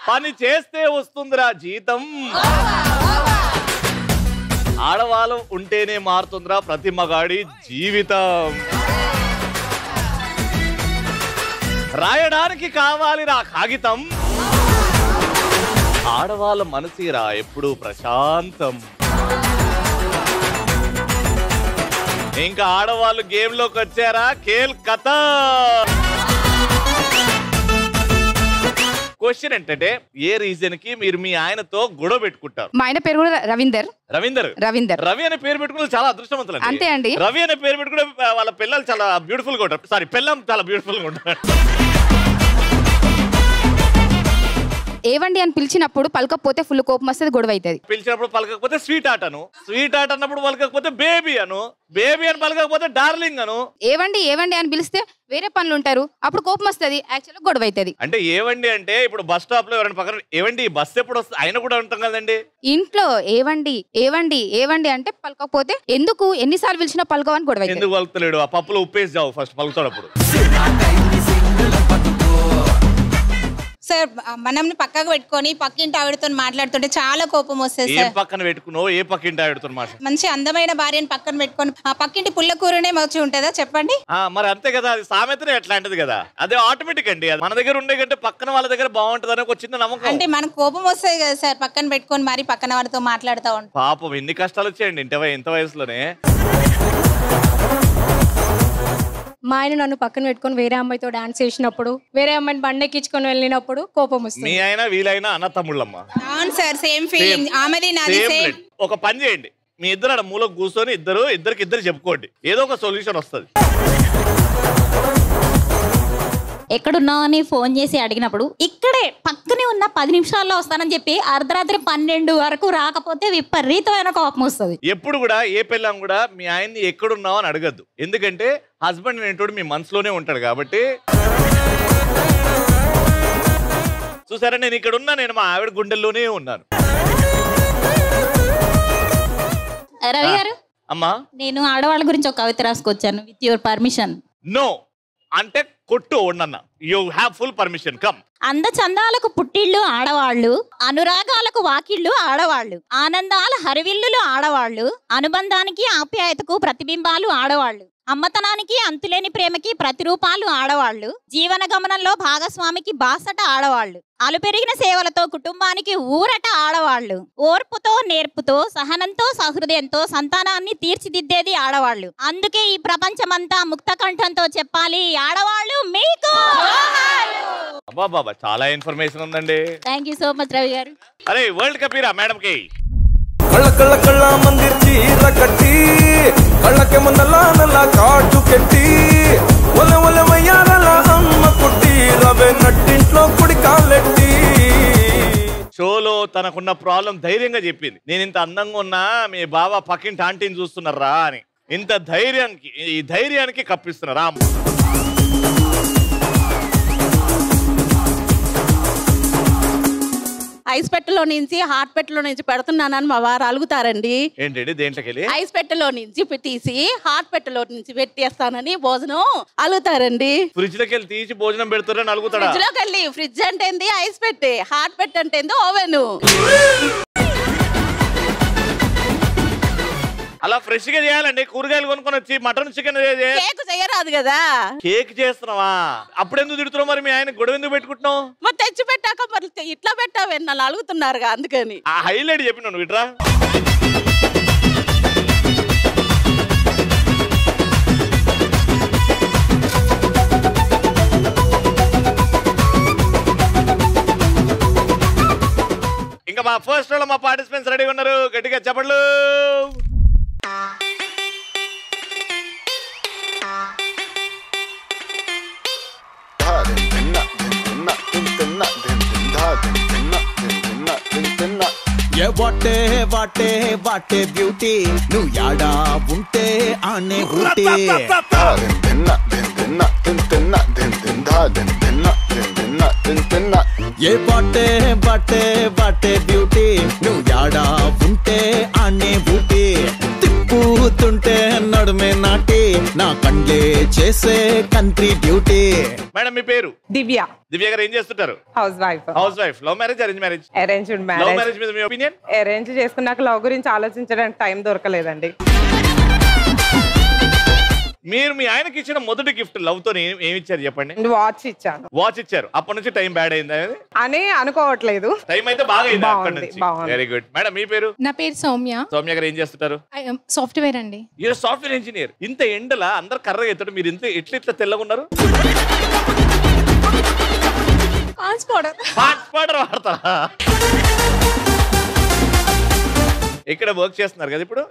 పని చేస్తే వస్తుందిరా జీతం. ఆడవాళ్ళు ఉంటేనే మారుతుందిరా ప్రతి మగాడి జీవితం. రాయడానికి కావాలిరా కాగితం. ఆడవాళ్ళ మనసిరా ఎప్పుడు ప్రశాంతం. ఇంకా ఆడవాళ్ళు గేమ్ లోకి వచ్చారా ఖేల్ కథ. క్వశ్చన్ ఏంటంటే ఏ రీజన్ కి మీరు మీ ఆయనతో గొడవ పెట్టుకుంటారు? మా ఆయన పేరు కూడా రవీందర్. రవి అనే పేరు పెట్టుకుని చాలా అదృష్టవంతులు. అంతే అండి. రవి అనే పేరు పెట్టుకుని వాళ్ళ పిల్లలు చాలా బ్యూటిఫుల్ గా ఉంటారు. సారీ, పిల్లం చాలా బ్యూటిఫుల్ గా ఉంటారు. ఏవండి అని పిలిచినప్పుడు పలకపోతే ఫుల్ కోపం వస్తుంది, గొడవ అవుతుంది. పిలిచినప్పుడు పలకపోతే స్వీట్ ఆట అను, స్వీట్ ఆట అన్నప్పుడు పలకపోతే బేబీ అను, బేబీ అని పలకపోతే డార్లింగ్ అను. ఏవండి అని పిలిస్తే వేరే పనులు ఉంటారు, అప్పుడు కోపం వస్తుంది, యాక్చువల్గా గొడవ అవుతుంది. అంటే ఏవండి అంటే ఇప్పుడు బస్ స్టాప్ లో ఎవరైనా పక్కన ఏవండి బస్ ఎప్పుడు వస్తుంది ఆయన కూడా ఉంటాం కదండి. ఇంట్లో ఏవండి అంటే పలకపోతే ఎందుకు ఎన్నిసార్లు పిలిచినా పలకవని గొడవ. ఎందుకు పలుకుతలేడు? ఆ పప్పులో ఉప్పేసి జావు ఫస్ట్ పలుకుతాడప్పుడు. సార్ మనం పక్కకు పెట్టుకొని పక్కింటి ఆవిడతో మాట్లాడుతుంటే చాలా కోపం వస్తుంది సార్. పక్కన పెట్టుకున్నావు ఏ పక్కింటి ఆవిడతో మాట్లాడు? మంచి అందమైన భార్యని పక్కన పెట్టుకొని ఆ పక్కింటి పుల్ల కూరనే మంచి ఉంటుందా చెప్పండి? మరి అంతే కదా, అది సామెతనే ఎట్లాంటిది కదా, అదే ఆటోమేటిక్ అండి. మన దగ్గర ఉండే కంటే పక్కన వాళ్ళ దగ్గర బాగుంటది అని ఒక చిన్న నమ్మకం. అంటే మనకు కోపం వస్తుంది కదా సార్, పక్కన పెట్టుకొని మరి పక్కన వాళ్ళతో మాట్లాడుతూ ఉంటాం. పాపం ఎన్ని కష్టాలు వచ్చాయండి ఇంత వయసులోనే. మా ఆయన నన్ను పక్కన పెట్టుకొని వేరే అమ్మాయితో డాన్స్ చేసినప్పుడు, వేరే అమ్మాయిని బండెక్కించుకొని వెళ్ళినప్పుడు కోపం వస్తుంది. మీ అయినా వీలైనా అన్న తమ్ముళ్ళమ్మ. అవును సార్, సేమ్ ఫీలింగ్. ఆమెది నాది సేమ్. ఒక పని చేయండి, మీ ఇద్దరు అక్కడ మూలకు కూర్చొని ఇద్దరికి చెప్పుకోండి, ఏదో ఒక సొల్యూషన్ వస్తుంది. ఎక్కడున్నావు అని ఫోన్ చేసి అడిగినప్పుడు ఇక్కడే పక్కనే ఉన్న 10 నిమిషాల్లో వస్తానని చెప్పి అర్ధరాత్రి 12 వరకు రాకపోతే విపరీతమైన కోపం వస్తుంది. ఎప్పుడు కూడా ఏ పిల్లం కూడా మీ ఆయన్ని ఎక్కడున్నావు అని అడగద్దు. ఎందుకంటే హస్బెండ్ అనేటోడు మీ మనసులోనే ఉంటాడు కాబట్టి. చూసారా, నేను ఇక్కడ ఉన్నా, నేను మా ఆవిడ గుండెల్లోనే ఉన్నాను. రవి గారు, అమ్మా నేను ఆడవాళ్ళ గురించి ఒక కవిత రాసుకొచ్చాను, విత్ యువర్ పర్మిషన్. నో అంటే కొట్టు ఉండన్న. You have full permission. Come. అందచందాలకు పుట్టిళ్ళు ఆడవాళ్ళు, అనురాగాలకు వాకిళ్ళు ఆడవాళ్ళు, ఆనందాల హరివిల్లులు ఆడవాళ్ళు, అనుబంధానికి ఆప్యాయతకు ప్రతిబింబాలు ఆడవాళ్ళు, అమ్మతనానికి అంతులేని ప్రేమకి ప్రతిరూపాలు ఆడవాళ్ళు, జీవన గమనంలో భాగస్వామికి బాసట ఆడవాళ్ళు, అలుపెరిగిన సేవలతో కుటుంబానికి ఊరట ఆడవాళ్ళు, ఓర్పుతో నేర్పుతో సహనంతో సహృదయంతో సంతానాన్ని తీర్చిదిద్దేది ఆడవాళ్ళు. అందుకే ఈ ప్రపంచమంతా ముక్త కంఠంతో చెప్పాలి, ఆడవాళ్ళు మీకు. బాబా చాలా ఇన్ఫర్మేషన్ ఉందండి. Thank you so much Ravi గారు. అరే వరల్డ్ కప్ ఇరా మేడం కి. కళ్ళ మందిర్ చీర కట్టి కళ్ళకి ముందల నల్ల కాటు కెట్టి ఒల మయ్యారల అమ్మ కుట్టి రవే నట్టింట్లో కుడి కాలెట్టి. షోలో తనకున్న ప్రాబ్లం ధైర్యంగా చెప్పింది. నేను ఇంత అందంగా ఉన్నా మీ బాబా పక్కింటి ఆంటీని చూస్తున్నారా అని. ఇంత ఈ ధైర్యానికి కప్పిస్తున్నారా. ఐస్ పెట్టెలో నుంచి హాట్ పెట్టెలో నుంచి పెడుతున్నానని మా వారు అలుగుతారండి. ఏంటండి దేంట్లోకి? ఐస్ పెట్టెలో నుంచి తీసి హాట్ పెట్టెలో నుంచి పెట్టేస్తానని భోజనం అలుగుతారండి. ఫ్రిడ్జ్ లోకి వెళ్ళి తీసి భోజనం పెడతారని అలుగుతారా? ఫ్రిడ్జ్ లోకి వెళ్ళి, ఫ్రిడ్జ్ అంటే ఏంది ఐస్ పెట్టే, హాట్ పెట్టె అంటే ఏంది ఓవెన్. అలా ఫ్రెష్ గా చేయాలండి. కూరగాయలు కొనుక్కొని వచ్చి మటన్ చికెన్ కేక్ చేయరాదు కదా. కేక్ చేస్తున్నావా? అప్పుడెందుకు తిడుతున్నావు మరి? మీ ఆయన గొడవ ఎందుకు పెట్టుకుంటున్నావు? మరి తెచ్చి పెట్టాక మరి ఇట్లా పెట్టావు నన్ను అలుగుతున్నారుగా, అందుకని. ఆ హైలైట్ చెప్పిన నువ్వు ఇట్రా. ఇంకా మా ఫస్ట్ లో మా పార్టిసిపెంట్స్ రెడీగా ఉన్నారు, గట్టిగా చెప్పండి. వాటే వాటే వాటే బ్యూటీ నువ్వు యాడా ఉంటే ఆనే ఊటీ. ఏ వాటే వాటే వాటే బ్యూటీ నువ్వు యాడా ఉంటే ఆనే ఊటీ. తిప్పుతుంటే నడుమే నాటి నా కండ్లే చేసే కంట్రీ డ్యూటీ. మేడం మీ పేరు? దివ్య. దివ్య గారు ఏం చేస్తుంటారు? House wife. House wife. Love marriage, arrange marriage? Arranged love marriage. Marriage మీద మీ ఒపీనియన్? అరేంజ్ చేసుకున్నాక లవ్ గురించి ఆలోచించడానికి టైం దొరకలేదండి. మీరు మీ ఆయనకి ఇచ్చిన మొదటి గిఫ్ట్ లవ్ తో ఏమి ఇచ్చారు చెప్పండి? వాచ్ ఇచ్చాను. వాచ్ ఇచ్చారు. అప్పటి నుంచి టైం బ్యాడ్ అయిందా అని అనుకోవట్లేదు. టైం అయితే బాగా అయింది అక్కడి బాగుంది, నుంచి. బాగుంది. Very good. మేడం మీ పేరు? నా పేరు సౌమ్య. సౌమ్య గారు ఏం చేస్తుంటారు? సాఫ్ట్వేర్ అండి. మీరు సాఫ్ట్వేర్ ఇంజనీర్. ఇంత ఎండలా అందరు కర్రగా ఎత్తాడు, మీరు ఇంత ఎట్లా తెల్లగా ఉన్నారు? పౌడర్ వాడతారా? ఇక్కడ వర్క్ చేస్తున్నారు కదా ఇప్పుడు?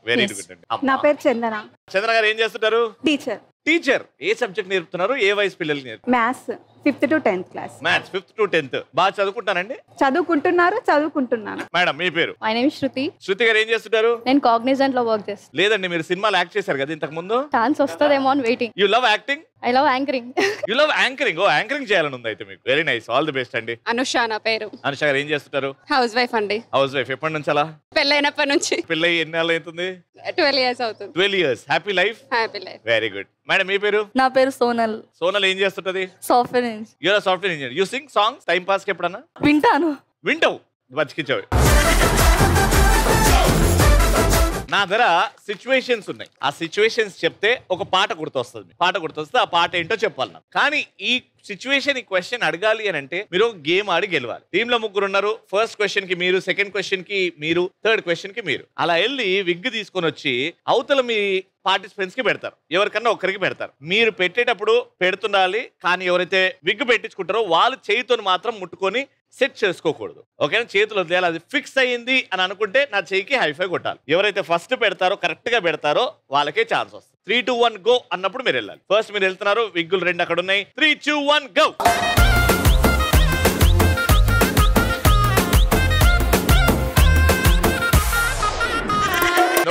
వెరీ గుడ్ అండి. నా పేరు చందన. చంద్ర గారు ఏం చేస్తుంటారు? టీచర్. టీచర్. ఏ సబ్జెక్ట్ నేర్పుతున్నారు? ఏ వయసు పిల్లలకి నేర్పుతున్నారు? Maths 5th to 10th class. Maths 5th to 10th. బాగా చదువుకుంటానండి? చదువుకుంటున్నాను. మేడం మీ పేరు? మై నేమ్ శృతి. శృతి గారు ఏం చేస్తుంటారు? నేను కాగ్నిజెంట్ లో వర్క్ చేస్తాను. లేదండి, మీరు సినిమాలు యాక్ట్ చేశారు కదా ఇంతకు ముందు. ఛాన్స్ వస్తదేమో అని waiting. You love acting? I love anchoring. You love anchoring. ఓ యాంకరింగ్ చేయాలని ఉంది అయితే మీకు. Very nice. All the best అండి. అనుష నా పేరు. అనుష గారు ఏం చేస్తుంటారు? హౌస్ వైఫ్ అండి. Housewife. ఎప్పటి నుంచి అలా? పెళ్ళైనప్పటి నుంచి. పెళ్ళై ఎన్ని ఏళ్ళు అవుతుంది? 12 years అవుతుంది. 12 years. Happy life? Happy life. Very good. Madam మీ పేరు? నా పేరు సోనల్. సోనల్ ఏం చేస్తుంటది? Software engineer. You're software engineer. You sing songs time pass కి ఎప్పుడన్నా? వింటాను. వింటావు? బతికించావు. నా దగ్గర సిచ్యువేషన్స్ ఉన్నాయి. ఆ సిచ్యువేషన్స్ చెప్తే ఒక పాట గుర్తొస్తుంది. పాట గుర్తొస్తే ఆ పాట ఏంటో చెప్పాలి నాకు. కానీ ఈ సిచ్యువేషన్, ఈ క్వశ్చన్ అడగాలి అని అంటే మీరు గేమ్ ఆడి గెలవాలి. టీమ్ లో 3 ఉన్నారు. ఫస్ట్ క్వశ్చన్ కి మీరు, సెకండ్ క్వశ్చన్ కి మీరు, థర్డ్ క్వశ్చన్ కి మీరు. అలా వెళ్ళి విగ్ తీసుకొని వచ్చి అవతల మీ పార్టిసిపెంట్స్ కి పెడతారు. ఎవరికన్నా ఒక్కరికి పెడతారు. మీరు పెట్టేటప్పుడు పెడుతుండాలి. కానీ ఎవరైతే విగ్ పెట్టించుకుంటారో వాళ్ళు చేయితో మాత్రం ముట్టుకొని సెట్ చేసుకోకూడదు. ఓకేనా? చేతులు వదిలేయాలి. అది ఫిక్స్ అయ్యింది అని అనుకుంటే నా చేయికి హైఫై కొట్టాలి. ఎవరైతే ఫస్ట్ పెడతారో, కరెక్ట్ గా పెడతారో వాళ్ళకే ఛాన్స్ వస్తుంది. 3, 2, 1 గో అన్నప్పుడు మీరు వెళ్ళాలి. ఫస్ట్ మీరు వెళ్తున్నారు. విగ్గులు 2 అక్కడ ఉన్నాయి. 3, 2, 1 గో.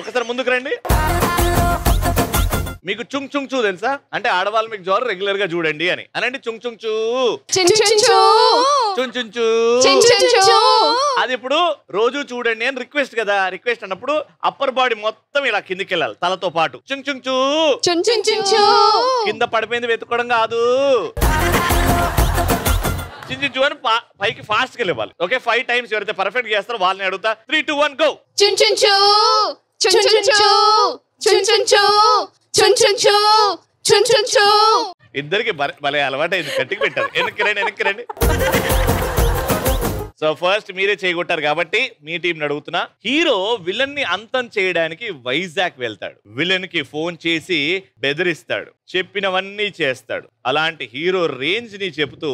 ఒకసారి ముందుకు రండి. మీకు చుంగ్ చుంగ్ చూ తెలుసా? అంటే ఆడవాళ్ళు మీకు జోరు రెగ్యులర్ గా చూడండి అని అనండి. చుంగ్ చుంగ్ చూ, అది ఇప్పుడు రోజు చూడండి అని రిక్వెస్ట్ కదా. రిక్వెస్ట్ అన్నప్పుడు అప్పర్ బాడీ మొత్తం ఇలా కిందికి వెళ్ళాలి తలతో పాటు. చుంగ్ చుంగ్ చూ. కింద పడిపోయింది వెతుక్కోవడం కాదు. చించు అని పైకి ఫాస్ట్ గా లేవాలి. ఓకే? 5 times ఎవరైతే పర్ఫెక్ట్ చేస్తారో వాళ్ళని అడుగుతా. 3, 2, 1 గో. ఇద్దరికి భలే అలవాటు అయింది. గట్టికి పెట్టారు. వెనక్కి రండి. సో ఫస్ట్ మీరే చేయగొట్టారు కాబట్టి మీ టీం అడుగుతున్నా. హీరో విలన్ ని అంతం చేయడానికి వైజాగ్ వెళ్తాడు. విలన్ కి ఫోన్ చేసి బెదిరిస్తాడు. చెప్పినవన్నీ చేస్తాడు. అలాంటి హీరో రేంజ్ ని చెబుతూ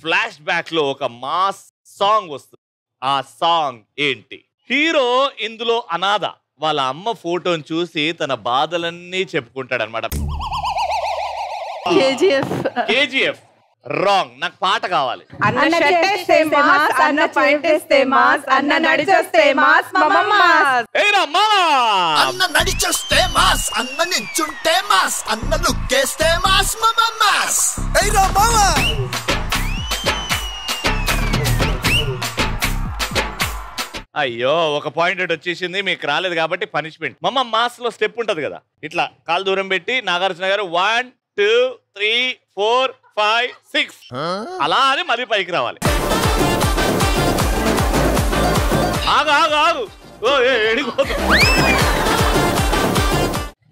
ఫ్లాష్ బ్యాక్ లో ఒక మాస్ సాంగ్ వస్తుంది. ఆ సాంగ్ ఏంటి? హీరో ఇందులో అనాథ. వాళ్ళ అమ్మ ఫోటోని చూసి తన బాధలన్నీ చెప్పుకుంటాడు అనమాట. KGF wrong. నాకు పాట కావాలి. అన్న షర్టేస్తే మాస్, అన్న పాయింటేస్తే మాస్, అన్న నడిచొస్తే మాస్ మమమ్మాస్. ఏరా మామా, అన్న నడిచొస్తే మాస్, అన్న నించుంటే మాస్, అన్న లుక్కేస్తే మాస్ మమమ్మాస్. ఏరా మామా. అయ్యో, ఒక పాయింట్ వచ్చేసింది. మీకు రాలేదు కాబట్టి పనిష్మెంట్. మమ్మ మాస్ లో స్టెప్ ఉంటది కదా, ఇట్లా కాలు దూరం పెట్టి నాగార్జున గారు 1, 2, 3, 4, 5, 6 అలా అని మళ్ళీ పైకి రావాలి. ఆగు.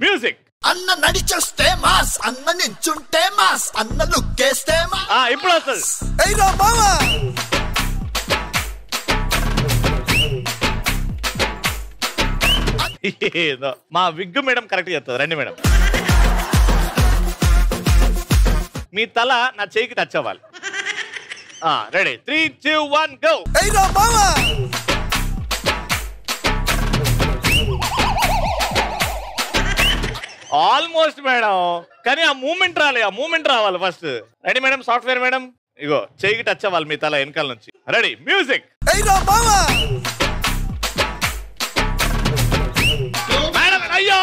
మ్యూజిక్. అన్న నడిచొస్తే మాస్, అన్న నించుంటే మాస్, అన్న లుక్కేస్తే మాస్. ఇప్పుడు వస్తుంది. ఏరా మామా. మా విగ్గు మేడం కరెక్ట్ చెప్తుంది. రండి మేడం. మీ తల నా చేయికి టచ్ అవ్వాలి. రెడీ? 3, 2, 1 గో. ఆల్మోస్ట్ మేడం, కానీ ఆ మూమెంట్ రావాలి first. Ready madam? Software madam, ఇగో చేయికి టచ్ అవ్వాలి మీ తల వెనకాల నుంచి. రెడీ? మ్యూజిక్. మేడం అయ్యో.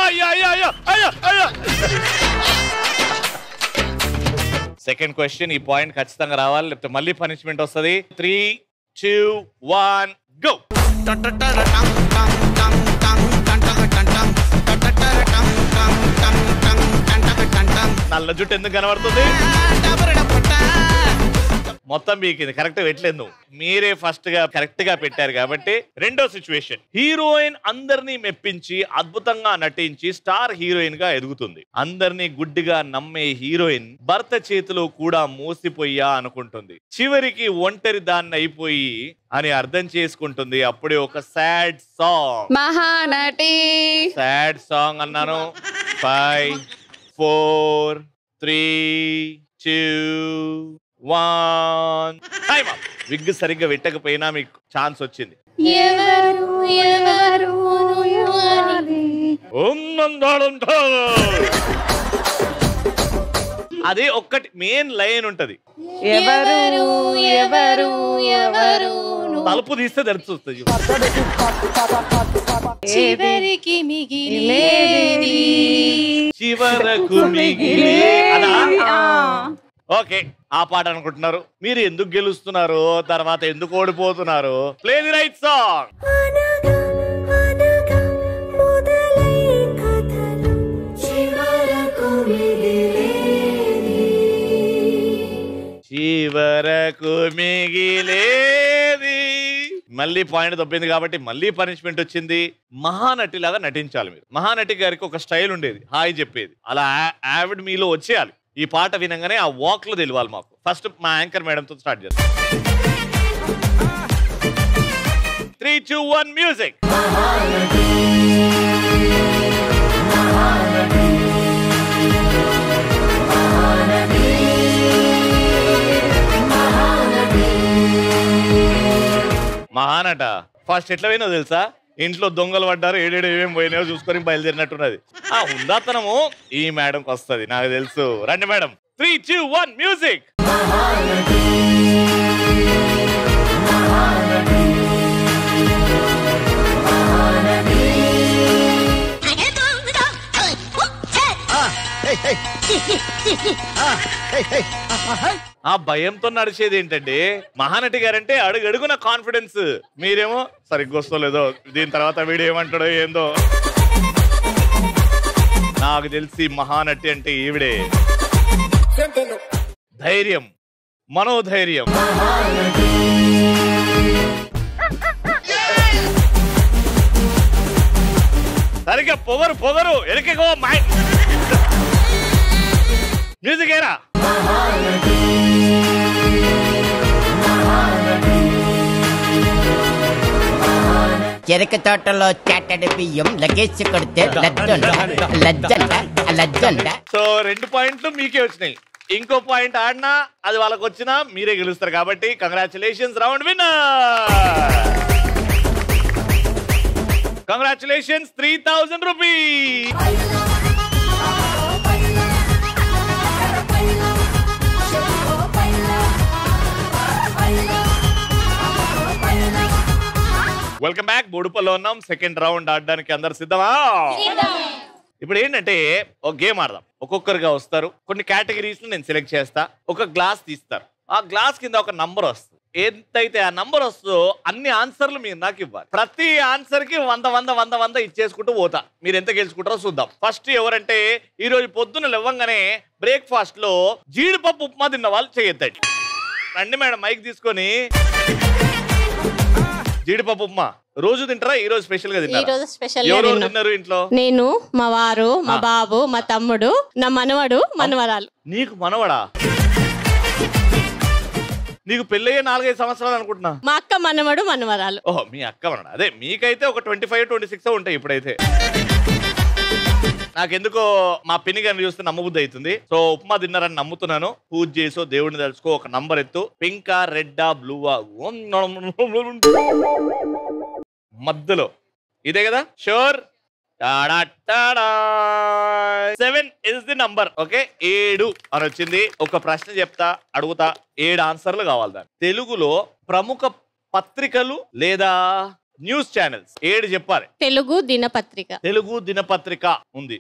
సెకండ్ క్వశ్చన్, ఈ పాయింట్ ఖచ్చితంగా రావాలి, లేకపోతే మళ్ళీ పనిష్మెంట్ వస్తుంది. 3, 2, 1 గో. నల్ల జుట్టు ఎందుకు కనబడుతుంది? మొత్తం మీకు ఇది కరెక్ట్ పెట్టలేదు నువ్వు. మీరే ఫస్ట్ గా కరెక్ట్ గా పెట్టారు కాబట్టి రెండో సిచ్యువేషన్. హీరోయిన్ అందరినీ మెప్పించి అద్భుతంగా నటించి స్టార్ హీరోయిన్ గా ఎదుగుతుంది. అందరినీ గుడ్డిగా నమ్మే హీరోయిన్ భర్త చేతిలో కూడా మోసిపోయా అనుకుంటుంది. చివరికి ఒంటరి దాన్ని అయిపోయి అని అర్థం చేసుకుంటుంది. అప్పుడే ఒక sad song. Mahanati. Sad song అన్నాను. 5 4 3 2 1 టైమ్ అప్. విగ్ సరిగ్గా పెట్టకపోయినా మీకు ఛాన్స్ వచ్చింది. అది ఒక్కటి మెయిన్ లైన్ ఉంటది. తలుపు తీస్తే తెలుస్తుంది. చివరికి మిగిలేది చివరకు మిగిలే. ఓకే, ఆ పాట అనుకుంటున్నారు. మీరు ఎందుకు గెలుస్తున్నారు, తర్వాత ఎందుకు ఓడిపోతున్నారు? Play the right song. చివరకు మిగిలేది. మళ్ళీ పాయింట్ దొబ్బింది కాబట్టి మళ్ళీ పనిష్మెంట్ వచ్చింది. మహానటి లాగా నటించాలి మీరు. మహానటి గారికి ఒక స్టైల్ ఉండేది, హాయ్ చెప్పేది. అలా ఆవిడ మీలో వచ్చేయాలి. ఈ పాట వినంగానే ఆ వాక్ లో తెలియాలి మాకు. ఫస్ట్ మా యాంకర్ మేడంతో స్టార్ట్ చేద్దాం. 3 2 1 మ్యూజిక్. మహానట ఫస్ట్ ఎట్లా పోయినావు తెలుసా? ఇంట్లో దొంగలు పడ్డారు, ఏడేడు ఏమేమి పోయినాయో చూసుకొని బయలుదేరినట్టున్నది. ఆ ఉందాతనము ఈ మేడంకి వస్తుంది, నాకు తెలుసు. రండి మేడం. 3 2 1 మ్యూజిక్. ఆ భయంతో నడిచేది ఏంటంటే మహానటి గారంటే అడుగడుగున కాన్ఫిడెన్స్. మీరేమో సరిగ్గా వస్తలేదో, దీని తర్వాత వీడియో ఏమంటాడో ఏందో. నాకు తెలిసి మహానటి అంటే ఈవిడే. ధైర్యం, మనోధైర్యం. సరిగ్గా పొగరు పొగరు ఎనకో మ్యూజిక్ ఏరా. చెరక తోటలో చాటడి బియ్యం లగేజ్ కొడితే లజ్జంట. సో 2 పాయింట్లు మీకే వచ్చినాయి. ఇంకో పాయింట్ ఆడినా అది వాళ్ళకి వచ్చినా మీరే గెలుస్తారు కాబట్టి congratulations, round winner. Congratulations, 3000 rupees. Welcome back. బోడుపల్లో ఉన్నాం. సెకండ్ రౌండ్ ఆడడానికి అందరు సిద్ధమా? ఇప్పుడు ఏంటంటే ఒక గేమ్ ఆడదాం. ఒక్కొక్కరుగా వస్తారు. కొన్ని కేటగిరీస్ నేను సెలెక్ట్ చేస్తా. ఒక గ్లాస్ తీస్తారు. ఆ గ్లాస్ కింద ఒక నంబర్ వస్తుంది. ఎంతైతే ఆ నంబర్ వస్తుందో అన్ని ఆన్సర్లు మీరు నాకు ఇవ్వాలి. ప్రతి ఆన్సర్ కి 100 ఇచ్చేసుకుంటూ పోతా. మీరు ఎంత గెలుచుకుంటారో చూద్దాం. ఫస్ట్ ఎవరంటే ఈ రోజు పొద్దున్న లేవగానే బ్రేక్ఫాస్ట్ లో జీడిపప్పు ఉప్మా తిన్న వాళ్ళు చేయొద్దండి. రండి మేడం, మైక్ తీసుకొని. జీడిపప్పు ఉప్మా రోజు తింటారా? ఈ రోజు స్పెషల్ గా తిన్నారు ఇంట్లో? నేను, మా వారు, మా బాబు, మా తమ్ముడు, నా మనవడు, మనవరాలు. నీకు మనవడా? నీకు పెళ్ళయ్యే 4-5 సంవత్సరాలు అనుకుంటున్నా. మా అక్క మనవడు, మనవరాలు. ఓహో, మీ అక్క మనవడు. అదే మీకైతే ఒక 25-26 ఉంటాయి ఇప్పుడైతే. నాకెందుకో మా పిన్ని గారిని చూస్తే నమ్మబుద్ధి అవుతుంది. సో ఉప్మా తిన్నారని నమ్ముతున్నాను. పూజ చేసో దేవుడిని తెలుసుకో. ఒక నంబర్ ఎత్తు. పింకా, రెడ్డా, బ్లూవా? మధ్యలో ఇదే కదా? Sure. 7 is the number. Okay, 7 అని వచ్చింది. ఒక ప్రశ్న చెప్తా, అడుగుతా. 7 ఆన్సర్లు కావాలి దాన్ని. తెలుగులో ప్రముఖ పత్రికలు లేదా న్యూస్ ఛానల్స్ 7 చెప్పాలి. తెలుగు దినపత్రిక. తెలుగు దినపత్రిక ఉంది.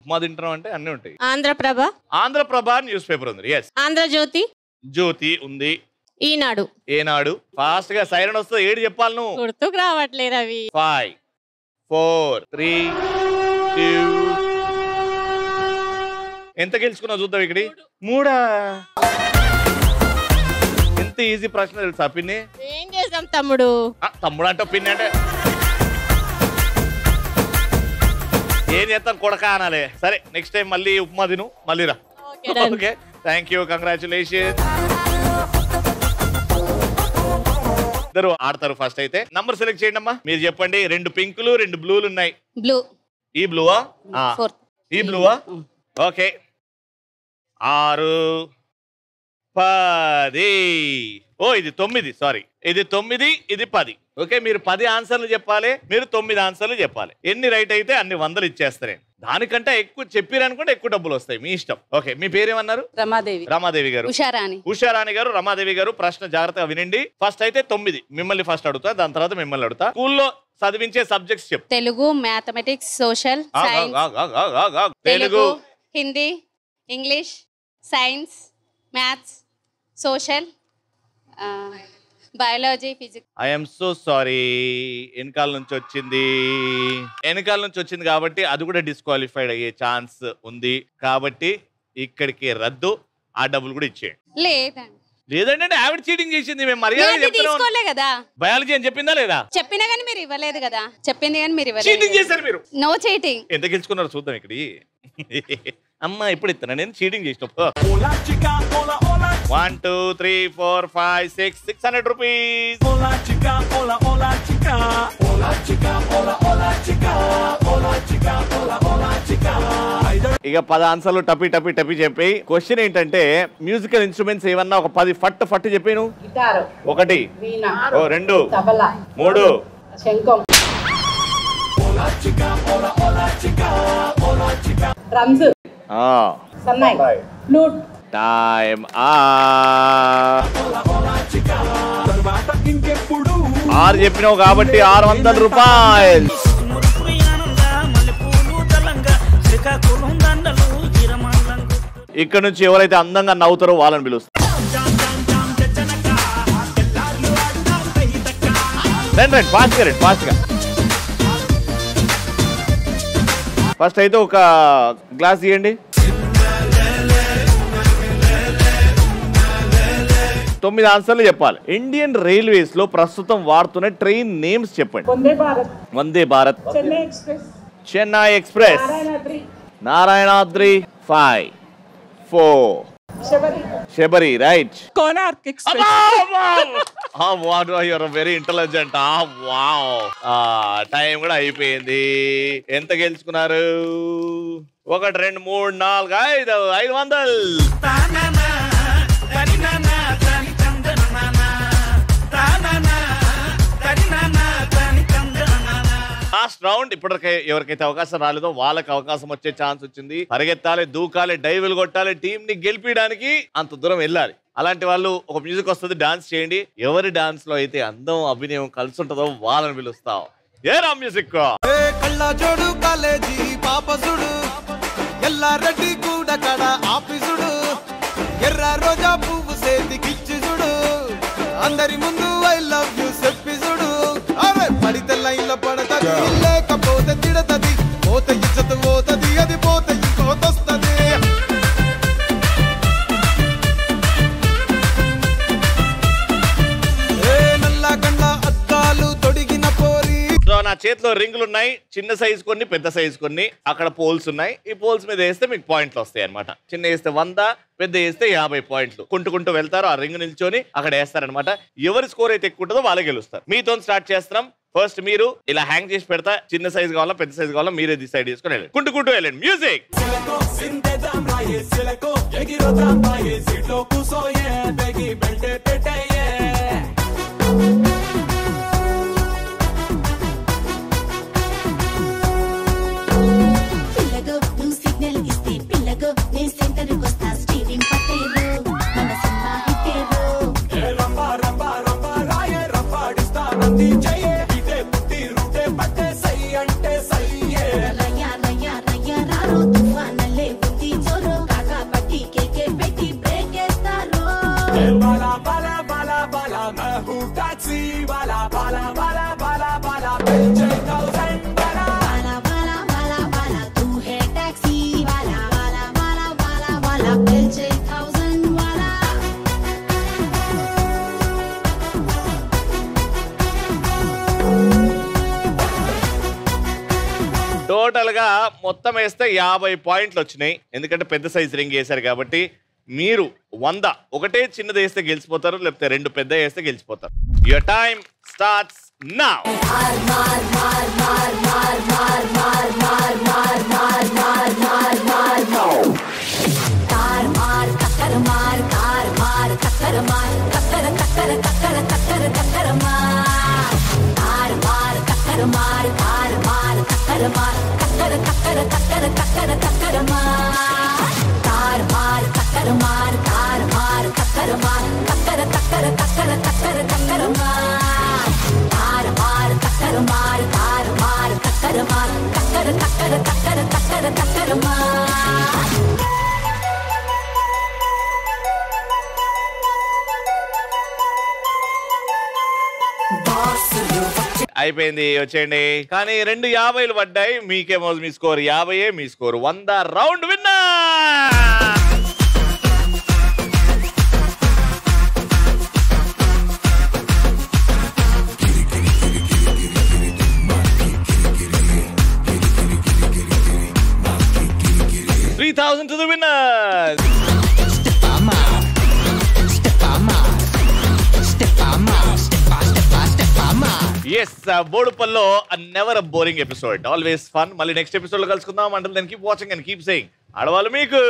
ఉప్మా తింటున్నాం అంటే అన్ని ఉంటాయి. ఆంధ్రప్రభ. ఆంధ్రప్రభ న్యూస్ పేపర్ ఉంది. ఎస్. ఆంధ్రజ్యోతి. జ్యోతి ఉంది. ఈనాడు. ఏనాడు. ఫాస్ట్ గా సైరన్ వస్తే 7 చెప్పాలి నువ్వు. గుర్తుకు రావట్లేదు అవి. 5 4 3 2 ఎంత గెలుచుకున్నావు చూద్దాం ఇక్కడ. 3. ఎంత ఈజీ ప్రశ్న తెలుసా పిన్ని? ఏం చేసాం తమ్ముడు? తమ్ముడు అంటే పిన్ని అంటే ఏం చేస్తాను కొడక అనాలే. సరే నెక్స్ట్ టైం మళ్ళీ ఉప్మా తిను, మళ్ళీ రా. Okay, thank you, congratulation. ఇద్దరు ఆడతారు. ఫస్ట్ అయితే నంబర్ సెలెక్ట్ చేయండి అమ్మా. మీరు చెప్పండి. 2 పింకులు 2 బ్లూలు ఉన్నాయి. బ్లూ. ఈ బ్లూవా? ఈ బ్లూవా? ఓకే. 6 10. ఓ ఇది 9. సారీ, ఇది 9, ఇది 10. ఓకే, మీరు 10 ఆన్సర్లు చెప్పాలి, మీరు 9 ఆన్సర్లు చెప్పాలి. ఎన్ని రైట్ అయితే అన్ని 100 ఇచ్చేస్తారు. దానికంటే ఎక్కువ చెప్పారనుకుంటే ఎక్కువ డబ్బులు వస్తాయి, మీ ఇష్టం. ఓకే, మీ పేరేమన్నారు? రమాదేవి. రమాదేవి గారు. ఉషారాణి గారు. రమాదేవి గారు ప్రశ్న జాగ్రత్తగా వినండి. ఫస్ట్ అయితే 9 మిమ్మల్ని ఫస్ట్ అడుగుతా, దాని తర్వాత మిమ్మల్ని అడుగుతా. స్కూల్లో చదివించే సబ్జెక్ట్స్ చెప్పు. Telugu, mathematics, social, Telugu, Hindi, English, science, maths, social, biology, physics. I'm so sorry, వెనకాల నుంచి వచ్చింది కాబట్టి అది కూడా డిస్క్వాలిఫైడ్ అయ్యే ఛాన్స్ ఉంది. కాబట్టి ఇక్కడికి రద్దు. ఆ డబ్బులు కూడా ఇచ్చేయండి. లేదంటే ఆవిడ చీటింగ్ చేసింది. మేము మర్యాద తీసుకోలే కదా. బయాలజీ అని చెప్పిందా లేదా? చెప్పినా కానీ మీరు ఇవ్వలేదు కదా. చెప్పింది కానీ మీరు ఇవ్వలేదు. చీటింగ్ చేశారు మీరు. No cheating. ఎంత గెలుచుకున్నారో చూద్దాం ఇక్కడ. అమ్మా ఇప్పుడు ఇస్తున్నా నేను చీటింగ్ చేసిన. 1 2 3 4 5 6 600 రూపీస్. ఇక 10 ఆన్సర్లు టపి చెప్పి క్వశ్చన్ ఏంటంటే మ్యూజికల్ ఇన్స్ట్రుమెంట్స్ ఏమన్నా ఒక 10 ఫట్ చెప్పి నువ్వు. 1 2 3 శంఖం, డ్రమ్స్, సన్నాయి, ఫ్లూట్. టైమ్ 6 చెప్పినావు కాబట్టి 600 రూపాయలు. ఇక్కడ నుంచి ఎవరైతే అందంగా నవ్వుతారో వాళ్ళని పిలుస్తారు. రండి ఫాస్ట్ గా. ఫస్ట్ అయితే ఒక గ్లాస్ ఇవ్వండి. 9 ఆన్సర్లు చెప్పాలి. ఇండియన్ రైల్వేస్ లో ప్రస్తుతం వాడుతున్న ట్రైన్ నేమ్స్ చెప్పండి. Vande Bharat, Chennai express, Narayanadri, 5 4 Sabari, right. Konark express. You are very intelligent. Time కూడా అయిపోయింది. ఎంత గెలుచుకున్నారు? 1 2 3 4 5 500. Last round. ఇప్పటికే ఎవరికైతే అవకాశం రాలేదో వాళ్ళకి అవకాశం వచ్చే ఛాన్స్ వచ్చింది. పరిగెత్తాలి, దూకాలి, డైవ్లు కొట్టాలి, టీం ని గెలిపించడానికి అంత దూరం వెళ్ళాలి. అలాంటి వాళ్ళు ఒక మ్యూజిక్ వస్తుంది, డాన్స్ చేయండి. ఎవరి డాన్స్ లో అయితే అందం అభినయం కలిసి ఉంటుందో వాళ్ళని పిలుస్తావు. ఏరా మ్యూజిక్. కళ్ళజోడు కాలేజీ పాపసుడు, ఎల్లారెడ్డి కూడా కడ ఆఫీసుడు, ఎర్ర రోజా పువ్వు సేతికిచ్చి చూడు, అందరి ముందు ఐ లవ్ యూ చెప్పి చూడు. అరే పడితే లైన్లో పడతది, లేకపోతే తిడతది, పోతే ఇజ్జత్ పోతది, అది పోతే ఇంకోతొస్తది. నల్లా కండ్ల అద్దాలు తొడిగిన పోరి. నా చేతిలో రింగులు ఉన్నాయి, చిన్న సైజు కొన్ని, పెద్ద సైజు కొన్ని. అక్కడ పోల్స్ ఉన్నాయి. ఈ పోల్స్ మీద వేస్తే మీకు పాయింట్లు వస్తాయి అనమాట. చిన్న వేస్తే 100, పెద్ద వేస్తే 50 పాయింట్లు. కుంటూ వెళ్తారు, ఆ రింగ్ నిల్చొని అక్కడ వేస్తారనమాట. ఎవరి స్కోర్ అయితే ఎక్కువ ఉంటుందో వాళ్ళే గెలుస్తారు. మీతో స్టార్ట్ చేస్తున్నాం. ఫస్ట్ మీరు ఇలా హ్యాంగ్ చేసి పెడతా. చిన్న సైజు కావాలా, పెద్ద సైజు కావాలా, మీరే డిసైడ్ చేసుకుని వెళ్ళండి. కుంటూ వెళ్ళండి. మ్యూజిక్. టోటల్ గా మొత్తం వేస్తే 50 పాయింట్లు వచ్చినాయి. ఎందుకంటే పెద్ద సైజ్ రింగ్ వేశారు కాబట్టి. మీరు 100 ఒకటే చిన్నది వేస్తే గెలిచిపోతారు, లేకపోతే 2 పెద్ద వేస్తే గెలిచిపోతారు. Your time starts now. అయిపోయింది, వచ్చేయండి. కానీ 2 50లు పడ్డాయి. మీకేమో మీ స్కోర్ 50, మీ score 100. Round winner. $3,000 to the winners. Yes, Bodupallo, never a boring episode. Always fun. Mali next episode lo kalusukundaam. Until then, keep watching and keep saying, Adavalu Meeku.